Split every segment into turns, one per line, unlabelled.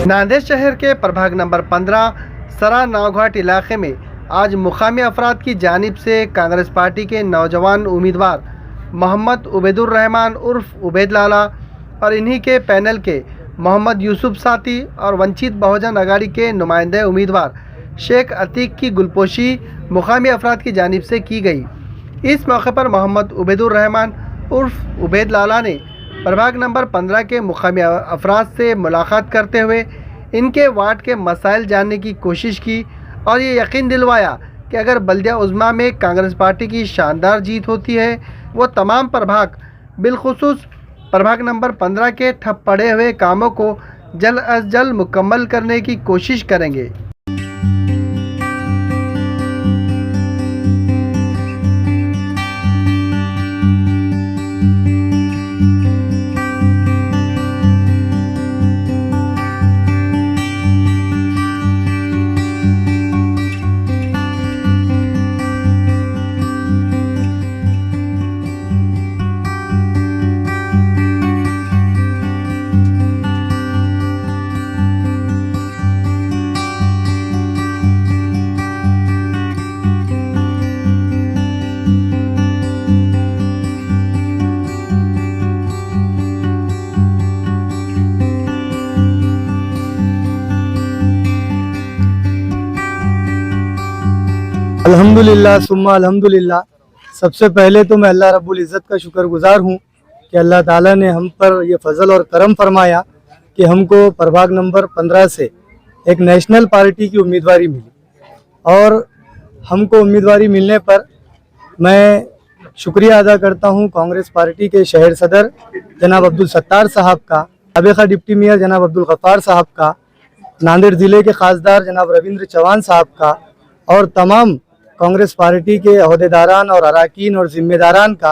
नांदेड़ शहर के प्रभाग नंबर 15 सरा नावघाट इलाके में आज मुकामी अफराद की जानिब से कांग्रेस पार्टी के नौजवान उम्मीदवार मोहम्मद उबैदुर रहमान उर्फ उबैद लाला और इन्हीं के पैनल के मोहम्मद यूसुफ साथी और वंचित बहुजन अघाड़ी के नुमाइंदे उम्मीदवार शेख अतीक की गुलपोशी मुकामी अफराद की जानिब से की गई। इस मौके पर मोहम्मद उबैदुर रहमान उर्फ उबैद लाला ने प्रभाग नंबर 15 के मुकामी अफराद से मुलाकात करते हुए इनके वार्ड के मसाइल जानने की कोशिश की और ये यकीन दिलवाया कि अगर बल्दिया उज़्मा में कांग्रेस पार्टी की शानदार जीत होती है वो तमाम प्रभाग बिलखुसूस प्रभाग नंबर 15 के ठप पड़े हुए कामों को जल्द अज जल्द मुकम्मल करने की कोशिश करेंगे।
अल्हम्दुलिल्लाह सुम्मा अल्हम्दुलिल्लाह। सबसे पहले तो मैं अल्लाह रब्बुल इज़्ज़त का शुक्रगुजार हूँ कि अल्लाह ताला ने हम पर ये फजल और करम फरमाया कि हमको प्रभाग नंबर 15 से एक नेशनल पार्टी की उम्मीदवारी मिली और हमको उम्मीदवारी मिलने पर मैं शुक्रिया अदा करता हूँ कांग्रेस पार्टी के शहर सदर जनाब अब्दुल सत्तार साहब का, साबिक़ा डिप्टी मेयर जनाब अब्दुल गफ़ार साहब का, नांदेड़ ज़िले के खासदार जनाब रविंद्र चौहान साहब का और तमाम कांग्रेस पार्टी के अहदेदारान और अरकान और ज़िम्मेदारान का।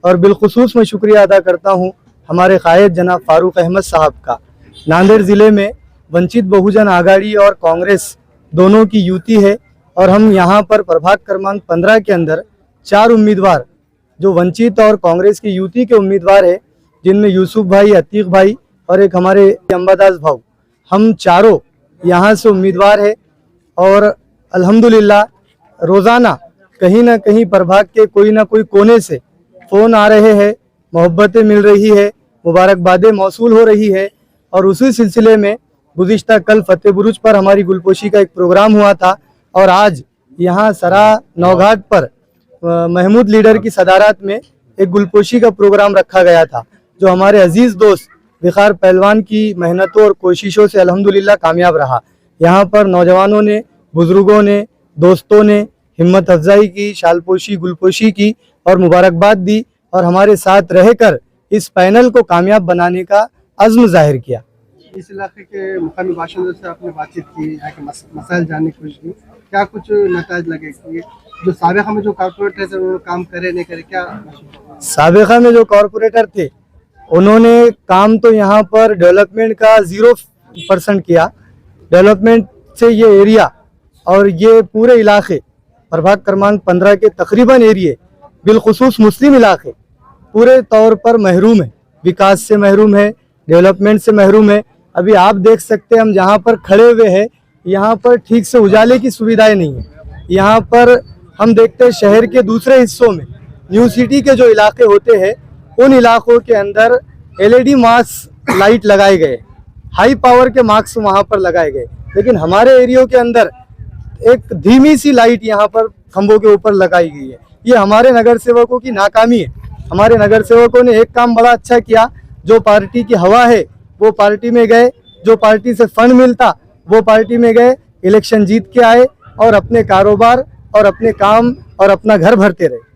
और बिलखुसूस मैं शुक्रिया अदा करता हूँ हमारे कायद जनाब फारूक अहमद साहब का। नांदेड़ ज़िले में वंचित बहुजन अघाड़ी और कांग्रेस दोनों की युति है और हम यहाँ पर प्रभाग क्रमांक 15 के अंदर 4 उम्मीदवार जो वंचित और कांग्रेस की युति के उम्मीदवार है, जिनमें यूसुफ भाई, अतीक भाई और एक हमारे अंबादास भाऊ, हम चारों यहाँ से उम्मीदवार है। और अल्हम्दुलिल्लाह रोज़ाना कहीं ना कहीं प्रभाग के कोई ना कोई कोने से फ़ोन आ रहे हैं, मोहब्बतें मिल रही है, मुबारकबादें मौसूल हो रही है। और उसी सिलसिले में गुज़िश्ता कल फतेह बुरुज पर हमारी गुलपोशी का एक प्रोग्राम हुआ था और आज यहाँ सरा नौघाट पर महमूद लीडर की सदारत में एक गुलपोशी का प्रोग्राम रखा गया था, जो हमारे अजीज़ दोस्त विखार पहलवान की मेहनतों और कोशिशों से अल्हम्दुलिल्लाह कामयाब रहा। यहाँ पर नौजवानों ने, बुज़ुर्गों ने, दोस्तों ने हिम्मत अफजाई की, शालपोशी गुलपोशी की और मुबारकबाद दी और हमारे साथ रहकर इस पैनल को कामयाब बनाने का अज़्म जाहिर किया।
इस इलाके के मुकामी बाशिंदों से आपने बातचीत की, यहाँ के मसाइल जानने की कोशिश की, क्या कुछ नतीजे लगे कि जो साबिक़ा में जो कॉर्पोरेटर थे वो काम करे नहीं करे? क्या
साबिक़ा में जो कॉर्पोरेटर थे उन्होंने काम तो यहाँ पर डेवलपमेंट का 0% किया। डेवलपमेंट से ये एरिया और ये पूरे इलाके प्रभाग क्रमांक 15 के तकरीबन एरिए बिलखुसूस मुस्लिम इलाके पूरे तौर पर महरूम है, विकास से महरूम है, डेवलपमेंट से महरूम है। अभी आप देख सकते हैं हम जहाँ पर खड़े हुए हैं यहाँ पर ठीक से उजाले की सुविधाएं नहीं है। यहाँ पर हम देखते हैं शहर के दूसरे हिस्सों में न्यू सिटी के जो इलाके होते हैं उन इलाकों के अंदर LED मास्क लाइट लगाए गए, हाई पावर के मास्क वहाँ पर लगाए गए, लेकिन हमारे एरियो के अंदर एक धीमी सी लाइट यहाँ पर खंभों के ऊपर लगाई गई है। ये हमारे नगर सेवकों की नाकामी है। हमारे नगर सेवकों ने एक काम बड़ा अच्छा किया, जो पार्टी की हवा है वो पार्टी में गए, जो पार्टी से फंड मिलता वो पार्टी में गए, इलेक्शन जीत के आए और अपने कारोबार और अपने काम और अपना घर भरते रहे।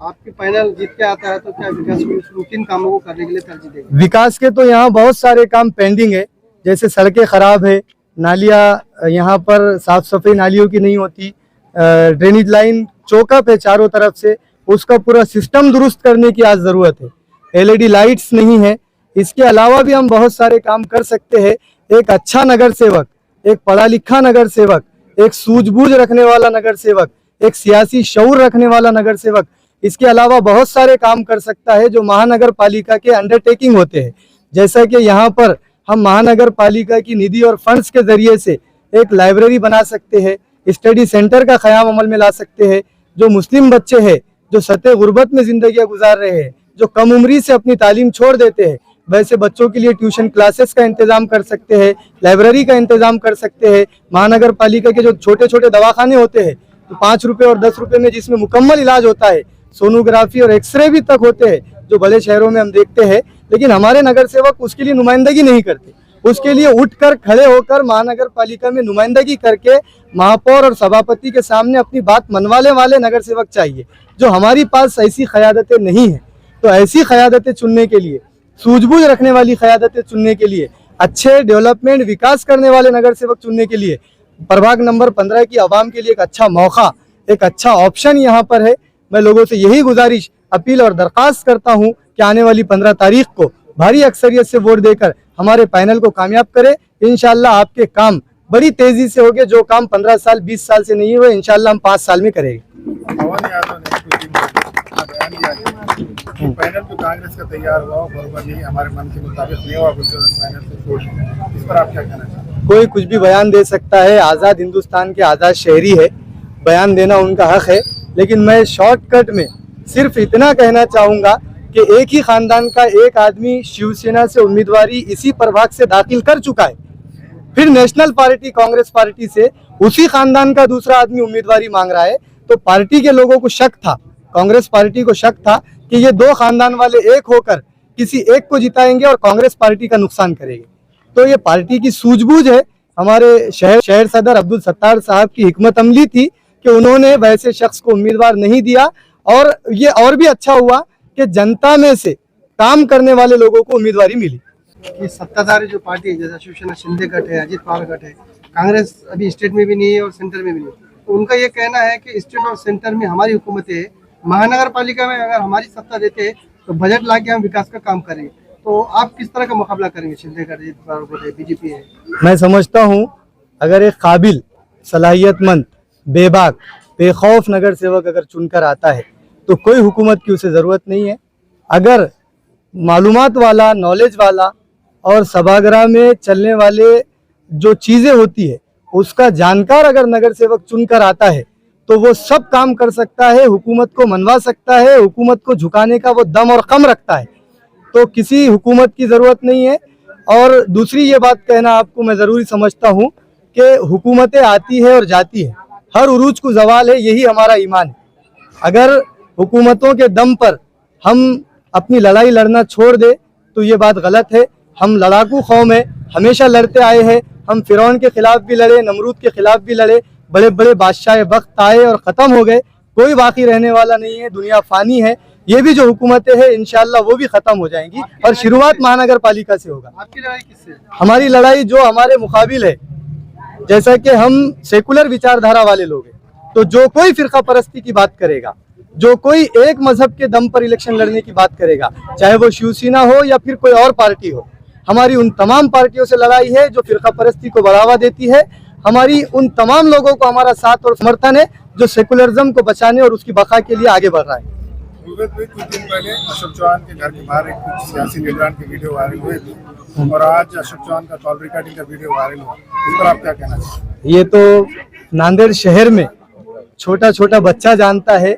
आपके पैनल जीत के आता है तो क्या विकास के किन कामों को करने के लिए तरजीह देंगे?
विकास के तो यहाँ बहुत सारे काम पेंडिंग है, जैसे सड़कें खराब है, नालियाँ यहाँ पर साफ सफाई नालियों की नहीं होती, ड्रेनेज लाइन चौकअप है चारों तरफ से, उसका पूरा सिस्टम दुरुस्त करने की आज ज़रूरत है। LED लाइट्स नहीं है। इसके अलावा भी हम बहुत सारे काम कर सकते हैं। एक अच्छा नगर सेवक, एक पढ़ा लिखा नगर सेवक, एक सूझबूझ रखने वाला नगर सेवक, एक सियासी शऊर रखने वाला नगर सेवक इसके अलावा बहुत सारे काम कर सकता है जो महानगर पालिका के अंडरटेकिंग होते हैं। जैसा कि यहाँ पर हम महानगर पालिका की निधि और फंड्स के जरिए से एक लाइब्रेरी बना सकते हैं, स्टडी सेंटर का क़याम अमल में ला सकते हैं। जो मुस्लिम बच्चे हैं, जो सतह गुर्बत में ज़िंदगियाँ गुजार रहे हैं, जो कम उम्री से अपनी तालीम छोड़ देते हैं, वैसे बच्चों के लिए ट्यूशन क्लासेस का इंतजाम कर सकते हैं, लाइब्रेरी का इंतजाम कर सकते हैं। महानगर पालिका के जो छोटे छोटे दवाखाने होते हैं, तो 5 रुपये और 10 रुपये में जिसमें मुकम्मल इलाज होता है, सोनोग्राफी और एक्सरे भी तक होते हैं, जो बड़े शहरों में हम देखते हैं। लेकिन हमारे नगर सेवक उसके लिए नुमाइंदगी नहीं करते। उसके लिए उठकर खड़े होकर महानगर पालिका में नुमाइंदगी करके महापौर और सभापति के सामने अपनी बात मनवाने वाले नगर सेवक चाहिए। जो हमारी पास ऐसी क़यादतें नहीं हैं, तो ऐसी क़यादतें चुनने के लिए, सूझबूझ रखने वाली क़यादतें चुनने के लिए, अच्छे डेवलपमेंट विकास करने वाले नगर सेवक चुनने के लिए प्रभाग नंबर 15 की आवाम के लिए एक अच्छा मौका, एक अच्छा ऑप्शन यहाँ पर है। मैं लोगों से यही गुजारिश, अपील और दरख्वास्त करता हूँ कि आने वाली 15 तारीख को भारी अक्सरियत से वोट देकर हमारे पैनल को कामयाब करें। इंशाल्लाह आपके काम बड़ी तेजी से होंगे। जो काम 15 साल 20 साल से नहीं हुए, इंशाल्लाह हम 5 साल में करेंगे।
पैनल जो कांग्रेस का तैयार हुआ बराबर नहीं, हमारे मन के मुताबिक नहीं हुआ, पैनल से छोड़, इस पर आप क्या कहना चाहते हैं?
कोई कुछ भी बयान दे सकता है, आज़ाद हिंदुस्तान के आज़ाद शहरी है, बयान देना उनका हक है। लेकिन मैं शॉर्टकट में सिर्फ इतना कहना चाहूँगा कि एक ही खानदान का एक आदमी शिवसेना से उम्मीदवारी इसी प्रभाग से दाखिल कर चुका है, फिर नेशनल पार्टी कांग्रेस पार्टी से उसी खानदान का दूसरा आदमी उम्मीदवारी मांग रहा है। तो पार्टी के लोगों को शक था, कांग्रेस पार्टी को शक था कि ये दो खानदान वाले एक होकर किसी एक को जिताएंगे और कांग्रेस पार्टी का नुकसान करेंगे। तो ये पार्टी की सूझबूझ है। हमारे शहर सदर अब्दुल सत्तार साहब की हिकमत अमली थी कि उन्होंने वैसे शख्स को उम्मीदवार नहीं दिया, और ये और भी अच्छा हुआ कि जनता में से काम करने वाले लोगों को उम्मीदवारी मिली।
ये सत्ताधारी जो पार्टी है, जैसा शिवसेना शिंदे गठ है, अजित पवार गठ है, कांग्रेस अभी स्टेट में भी नहीं है और सेंटर में भी नहीं है, तो उनका ये कहना है कि स्टेट और सेंटर में हमारी हुकूमत है, महानगर पालिका में अगर हमारी सत्ता देते हैं तो बजट ला के हम विकास का काम करेंगे। तो आप किस तरह का मुकाबला करेंगे? शिंदे गठ, अजित पवार गठ है, बीजेपी है।
मैं समझता हूँ अगर एक काबिल, सलाहियतमंद, बेबाक, बेखौफ नगर सेवक अगर चुनकर आता है तो कोई हुकूमत की उसे ज़रूरत नहीं है। अगर मालूमात वाला, नॉलेज वाला और सभागृह में चलने वाले जो चीज़ें होती है उसका जानकार अगर नगर सेवक चुनकर आता है तो वो सब काम कर सकता है, हुकूमत को मनवा सकता है, हुकूमत को झुकाने का वो दम और कम रखता है। तो किसी हुकूमत की ज़रूरत नहीं है। और दूसरी ये बात कहना आपको मैं ज़रूरी समझता हूँ कि हुकूमतें आती है और जाती है, हर उरूज को ज़वाल है, यही हमारा ईमान है। अगर हुकूमतों के दम पर हम अपनी लड़ाई लड़ना छोड़ दे तो ये बात गलत है। हम लड़ाकू कौम है, हमेशा लड़ते आए हैं। हम फिरौन के खिलाफ भी लड़े, नमरूद के खिलाफ भी लड़े, बड़े बड़े बादशाह वक्त आए और ख़त्म हो गए, कोई बाकी रहने वाला नहीं है, दुनिया फ़ानी है। ये भी जो हुकूमतें हैं इंशाल्लाह वो भी ख़त्म हो जाएंगी और शुरुआत महानगर पालिका से होगा।
आपकी लड़ाई किससे?
हमारी लड़ाई जो हमारे मुकाबिल है, जैसा कि हम सेकुलर विचारधारा वाले लोग हैं, तो जो कोई फ़िरका परस्ती की बात करेगा, जो कोई एक मजहब के दम पर इलेक्शन लड़ने की बात करेगा, चाहे वो शिवसेना हो या फिर कोई और पार्टी हो, हमारी उन तमाम पार्टियों से लड़ाई है जो फ़िरका परस्ती को बढ़ावा देती है। हमारी उन तमाम लोगों को हमारा साथ और समर्थन है जो सेकुलरिज्म को बचाने और उसकी बका के लिए आगे बढ़ रहा है।
कुछ दिन पहले अशोक चौहान के घर के बाहर एक कुछ सियासी लीडरान की वीडियो वायरल हुई थी और आज अशोक चौहान का कॉल रिकॉर्डिंग का वीडियो वायरल हुआ, इस पर आप क्या कहना चाहते हैं?
ये तो नांदेड़ शहर में छोटा छोटा बच्चा जानता है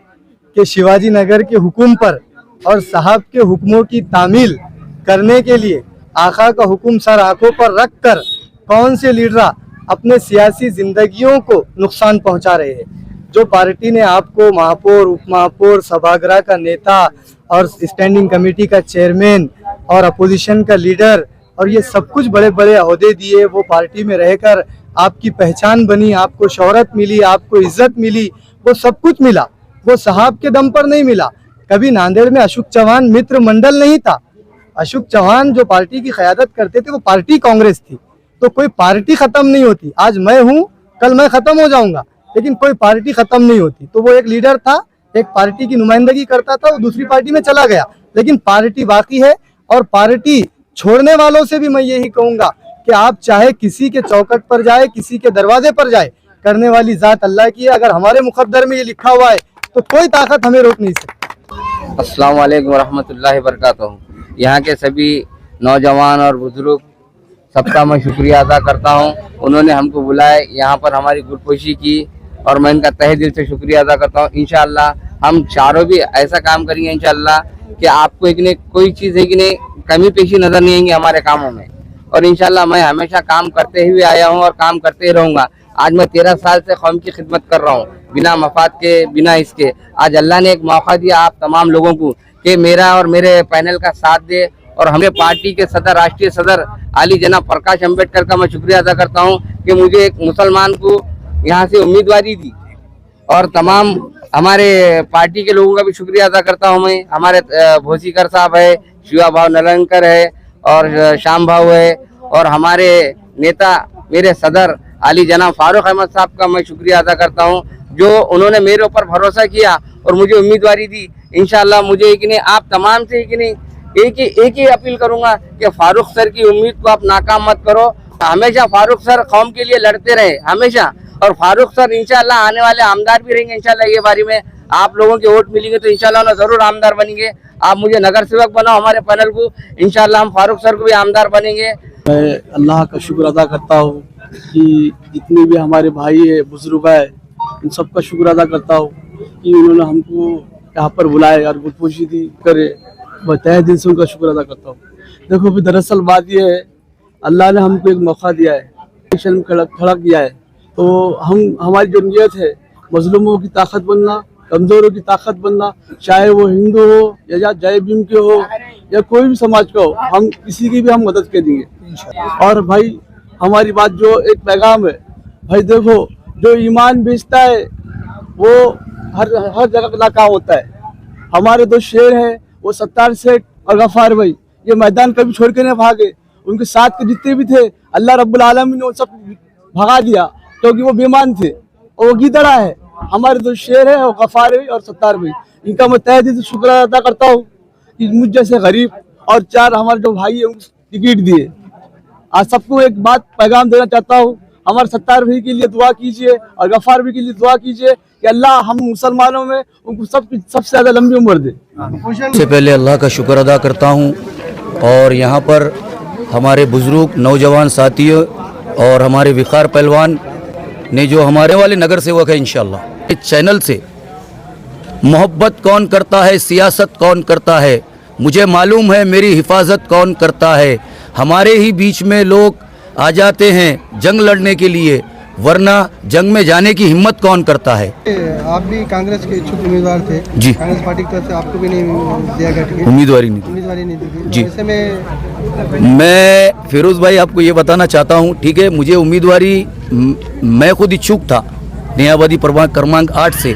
कि शिवाजी नगर के हुक्म पर और साहब के हुक्मों की तामील करने के लिए आका का हुक्म सर आंखों पर रख कर कौन से लीडर अपने सियासी जिंदगियों को नुकसान पहुंचा रहे हैं। जो पार्टी ने आपको महापौर, उप महापौर, सभागृह का नेता और स्टैंडिंग कमेटी का चेयरमैन और अपोजिशन का लीडर और ये सब कुछ बड़े बड़े अहदे दिए, वो पार्टी में रहकर आपकी पहचान बनी, आपको शोहरत मिली, आपको इज्जत मिली, वो सब कुछ मिला, वो साहब के दम पर नहीं मिला। कभी नांदेड़ में अशोक चौहान मित्र मंडल नहीं था। अशोक चौहान जो पार्टी की क़यादत करते थे वो पार्टी कांग्रेस थी। तो कोई पार्टी ख़त्म नहीं होती। आज मैं हूँ, कल मैं ख़त्म हो जाऊंगा, लेकिन कोई पार्टी ख़त्म नहीं होती। तो वो एक लीडर था, एक पार्टी की नुमाइंदगी करता था, वो दूसरी पार्टी में चला गया, लेकिन पार्टी बाकी है। और पार्टी छोड़ने वालों से भी मैं यही कहूँगा कि आप चाहे किसी के चौखट पर जाए, किसी के दरवाजे पर जाए, करने वाली ज़ात अल्लाह की है। अगर हमारे मुक़द्दर में ये लिखा हुआ है तो कोई ताकत हमें रोक नहीं सकती।
अस्सलाम वालेकुम रहमतुल्लाहि वबरकातुहू। यहाँ के सभी नौजवान और बुजुर्ग सबका मैं शुक्रिया अदा करता हूँ। उन्होंने हमको बुलाया, यहाँ पर हमारी गुलपोशी की और मैं इनका तहे दिल से शुक्रिया अदा करता हूँ। इंशाअल्लाह हम चारों भी ऐसा काम करेंगे इंशाअल्लाह कि आपको एक ने कोई चीज़ है कि नहीं कमी पेशी नजर नहीं आएंगी हमारे कामों में। और इंशाअल्लाह मैं हमेशा काम करते हुए आया हूँ और काम करते ही रहूँगा। आज मैं 13 साल से कौम की खिदमत कर रहा हूँ बिना मफाद के, बिना इसके। आज अल्लाह ने एक मौका दिया आप तमाम लोगों को कि मेरा और मेरे पैनल का साथ दे। और हमें पार्टी के सदर, राष्ट्रीय सदर आली जनाब प्रकाश अम्बेडकर का मैं शुक्रिया अदा करता हूँ कि मुझे एक मुसलमान को यहाँ से उम्मीदवारी दी। और तमाम हमारे पार्टी के लोगों का भी शुक्रिया अदा करता हूँ मैं। हमारे भोसीकर साहब है, शिवा भाव नलंकर है और श्याम भाव है, और हमारे नेता मेरे सदर आली जनाब फारूक अहमद साहब का मैं शुक्रिया अदा करता हूँ जो उन्होंने मेरे ऊपर भरोसा किया और मुझे उम्मीदवारी दी। इंशाअल्लाह मुझे एक नहीं आप तमाम से एक ही अपील करूंगा कि फारूक सर की उम्मीद को आप नाकाम मत करो। हमेशा फारूक सर कौम के लिए लड़ते रहे हमेशा, और फारूक सर इंशाअल्लाह आने वाले आमदार भी रहेंगे। इंशाअल्लाह ये बारी में आप लोगों के वोट मिलेंगे तो इंशाअल्लाह उन्हें जरूर आमदार बनेंगे। आप मुझे नगर सेवक बनाओ हमारे पैनल को, इंशाअल्लाह हम फारूक सर को भी आमदार बनेंगे।
मैं अल्लाह का शुक्र अदा करता हूँ कि जितने भी हमारे भाई है, बुजुर्ग है, इन सबका शुक्र अदा करता हूँ कि उन्होंने हमको यहाँ पर बुलाए और गुलपोशी करे। मैं तहे दिल से उनका शुक्र अदा करता हूँ। देखो भी दरअसल बात ये है, अल्लाह ने हमको एक मौका दिया है, इलेक्शन में खड़ा किया है, तो हमारी जो नीयत है मजलूमों की ताकत बनना, कमजोरों की ताकत बनना, चाहे वो हिंदू हो या जय भीम के हो या कोई भी समाज का हो, हम किसी की भी हम मदद करेंगे। और भाई हमारी बात जो एक पैगाम है, भाई देखो जो ईमान बेचता है वो हर जगह नाकाम होता है। हमारे दो शेर हैं, वो सत्तार सेठ और गफ्फार भाई, ये मैदान कभी छोड़ के नहीं भागे। उनके साथ के जितने भी थे अल्लाह रब्बुल आलमीन ने वो सब भगा दिया क्योंकि वो बेईमान थे और वो गीदड़ा है। हमारे दो शेर है, वो गफ्फार भाई और सत्तार भाई, इनका मैं तहे दिल से शुक्र अदा करता हूँ कि मुझ जैसे गरीब और 4 हमारे जो भाई है उनको टिकट दिए। आज सबको एक बात पैगाम देना चाहता हूँ, हमारे सत्तार भाई के लिए दुआ कीजिए और गफ्फार भाई के लिए दुआ कीजिए कि अल्लाह हम मुसलमानों में उनको सबसे ज्यादा लंबी उम्र दे।
सबसे पहले अल्लाह का शुक्र अदा करता हूँ और यहाँ पर हमारे बुजुर्ग नौजवान साथियों और हमारे विकार पहलवान ने जो हमारे वाले नगर सेवक है इंशाअल्लाह इस चैनल से मोहब्बत कौन करता है, सियासत कौन करता है, मुझे मालूम है मेरी हिफाजत कौन करता है। हमारे ही बीच में लोग आ जाते हैं जंग लड़ने के लिए, वरना जंग में जाने की हिम्मत कौन करता है।
आप भी कांग्रेस के इच्छुक उम्मीदवार थे
जी।
कांग्रेस पार्टी की तरफ से आपको भी नहीं दिया गया टिकट,
उम्मीदवारी नहीं
उम्मीदवारी नहीं दी
जी।
ऐसे में
मैं फिरोज़ भाई आपको ये बताना चाहता हूँ, ठीक है, मुझे उम्मीदवारी मैं खुद इच्छुक था नयाबादी प्रभाग क्रमांक 8 से।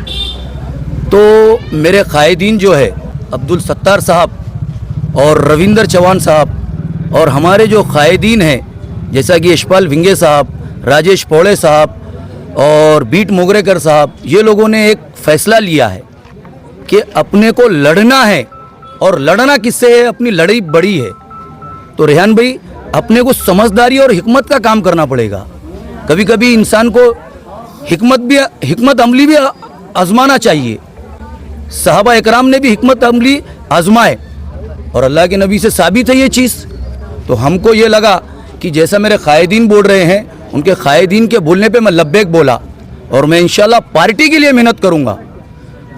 तो मेरे कायदीन जो है अब्दुल सत्तार साहब और रविंदर चौहान साहब और हमारे जो कायदीन हैं जैसा कि यशपाल विंगे साहब, राजेश पौड़े साहब और बीट मोगरेकर साहब, ये लोगों ने एक फ़ैसला लिया है कि अपने को लड़ना है और लड़ना किससे है, अपनी लड़ाई बड़ी है। तो रेहान भाई अपने को समझदारी और हिकमत का काम करना पड़ेगा। कभी कभी इंसान को हिकमत अमली भी आजमाना चाहिए। सहाबा इकराम ने भी हिकमत अमली आजमाए और अल्लाह के नबी से साबित है ये चीज़। तो हमको ये लगा कि जैसा मेरे कायदीन बोल रहे हैं, उनके कायदीन के बोलने पे मैं लब्बैक बोला और मैं इंशाल्लाह पार्टी के लिए मेहनत करूंगा।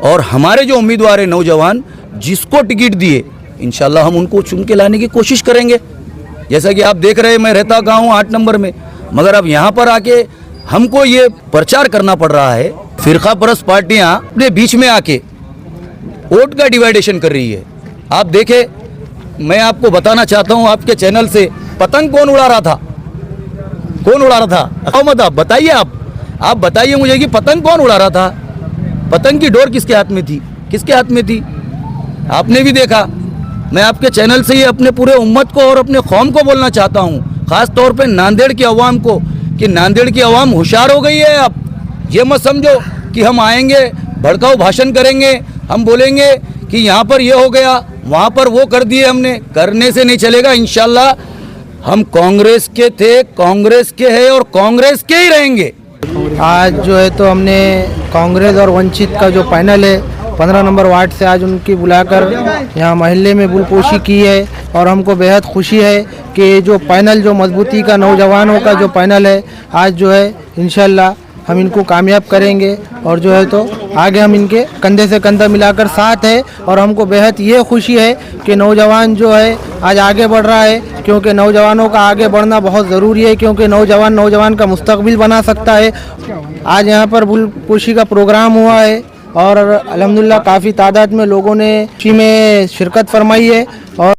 और हमारे जो उम्मीदवार हैं नौजवान जिसको टिकट दिए इंशाल्लाह हम उनको चुन के लाने की कोशिश करेंगे। जैसा कि आप देख रहे हैं मैं रहता कहाँ हूँ 8 नंबर में, मगर अब यहाँ पर आके हमको ये प्रचार करना पड़ रहा है। फिरका परस्त पार्टियाँ अपने बीच में आके वोट का डिवाइडेशन कर रही है। आप देखें, मैं आपको बताना चाहता हूँ आपके चैनल से, पतंग कौन उड़ा रहा था, कौन उड़ा रहा था? मत आप बताइए, आप बताइए मुझे कि पतंग कौन उड़ा रहा था? पतंग की डोर किसके हाथ में थी, किसके हाथ में थी? आपने भी देखा। मैं आपके चैनल से ये अपने पूरे उम्मत को और अपने कौम को बोलना चाहता हूँ, ख़ास तौर पे नांदेड़ की अवाम को, कि नांदेड़ की अवाम होशियार हो गई है। अब ये मत समझो कि हम आएंगे भड़काऊ भाषण करेंगे, हम बोलेंगे कि यहाँ पर ये हो गया, वहाँ पर वो कर दिए हमने, करने से नहीं चलेगा। इंशाल्लाह हम कांग्रेस के थे, कांग्रेस के हैं और कांग्रेस के ही रहेंगे।
आज जो है तो हमने कांग्रेस और वंचित का जो पैनल है
15 नंबर वार्ड से आज उनकी बुलाकर यहाँ महल्ले में बुलपोशी की है और हमको बेहद खुशी है कि जो पैनल जो मजबूती का नौजवानों का जो पैनल है आज जो है इंशाल्लाह हम इनको कामयाब करेंगे और जो है तो आगे हम इनके कंधे से कंधा मिलाकर साथ है और हमको बेहद ये खुशी है कि नौजवान जो है आज आगे बढ़ रहा है क्योंकि नौजवानों का आगे बढ़ना बहुत ज़रूरी है क्योंकि नौजवान का मुस्तकबिल बना सकता है। आज यहाँ पर बुलपोशी का प्रोग्राम हुआ है और अल्हम्दुलिल्लाह काफ़ी तादाद में लोगों ने खुशी में शिरकत फरमाई है